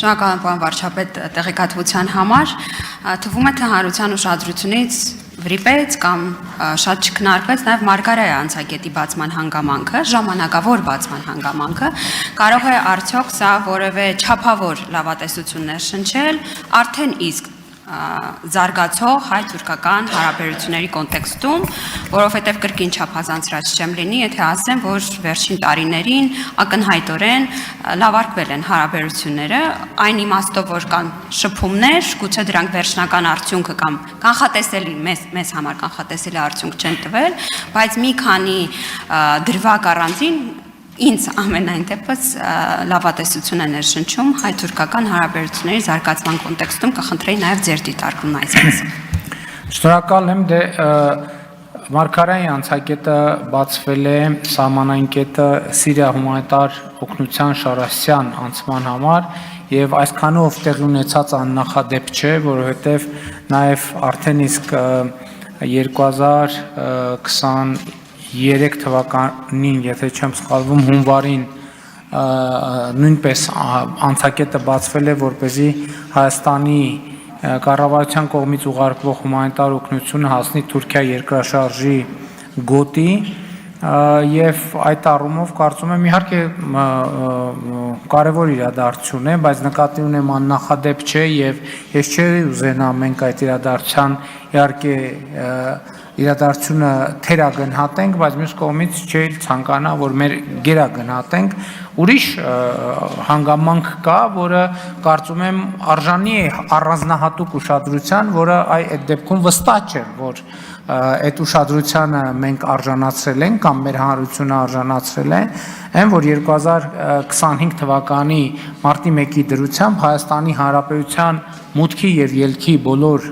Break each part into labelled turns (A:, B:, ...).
A: Շնորհակալ եմ պարոն վարչապետ տեղեկատվության համար, թվում է թե հանրության ուշադրությունից վրիպեց կամ շատ չքննարկվեց նաև Մարգարայի անցակետի բացման հանգամանքը, ժամանակավոր բացման հանգամանքը, կարող է արդյոք սա որևէ չափավոր լավատեսություններ շնչել, արդեն իսկ զարգացող հայ-թուրքական հարաբերությունների կոնտեքստում, որովհետև կրկին չափազանցրած չեմ լինի, եթե ասեմ, որ վերջին տարիներին ակնհայտորեն լավարկվել են հարաբերությունները, այն իմաստով, որ կան շփումներ, գուցե դրանք վերջնական արդյունքը կամ կանխատեսելի մեզ համար կանխատեսելի արդյունք չեն տվել, բայց մի քանի դրվագ առանձին ինձ ամենայն դեպս լավատեսություն է ներշնչում հայ-թուրքական հարաբերությունների զարգացման կոնտեքստում կխնդրեի նաև ձեր դիտարկումն այսպես։
B: Շնորհակալ եմ, Մարգարայի անցակետը բացվել է սահմանային կետը Սիրիա հումանիտար օգնության Շարասյան անցման համար եւ այսքանով տեղի ունեցած աննախադեպ չէ, որովհետեւ նաև արդեն իսկ 2023 թվականին, եթե չեմ սխալվում, հունվարին նույնպես անցակետը բացվել է, որպեսզի Հայաստանի կառավարության կողմից ուղարկվող հումանիտար օգնությունը հասնի Թուրքիա երկրաշարժի գոտի եւ այդ առումով կարծում եմ իհարկե կարևոր իրադարձություն է, բայց նկատի ունեմ աննախադեպ չէ եւ ես չէի ուզենա մենք այդ իրադարձության իհարկե իրադարձությունը թերագնահատենք, բայց մյուս կողմից չէի ցանկանա, որ մեր գերագնահատենք, ուրիշ հանգամանք կա, որը կարծում եմ արժանի է առանձնահատուկ ուշադրության, որը այդ դեպքում վստահ չէ, որ այդ ուշադրությանը մենք արժանացրել ենք կամ մեր հանրությունը արժանացրել է, այն որ 2025 թվականի մարտի 1-ի դրությամբ Հայաստանի Հանրապետության մուտքի եւ ելքի բոլոր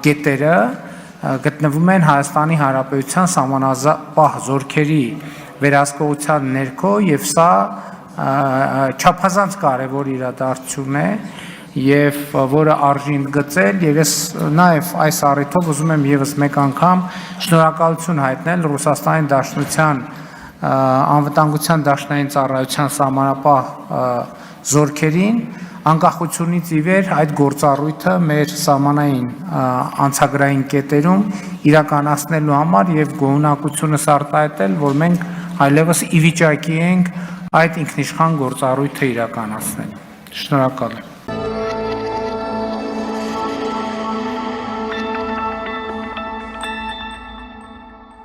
B: կետերը գտնվում են Հայաստանի Հանրապետության սահմանապահ զորքերի վերահսկողության ներքո եւ սա չափազանց կարևոր իրադարձություն է եւ որը արժի ընդգծել եւ ես նաեւ այս առիթով ուզում եմ եւս մեկ անգամ շնորհակալություն հայտնել Ռուսաստանի Դաշնության անվտանգության դաշնային ծառայության սահմանապահ զորքերին անկախությունից ի վեր այդ գործառույթը մեր սահմանային անցագրային կետերում իրականացնելու համար եւ գոհունակությունս արտահայտել, որ մենք այլևս ի վիճակի ենք այդ ինքնիշխան գործառույթը իրականացնել։ Շնորհակալ եմ։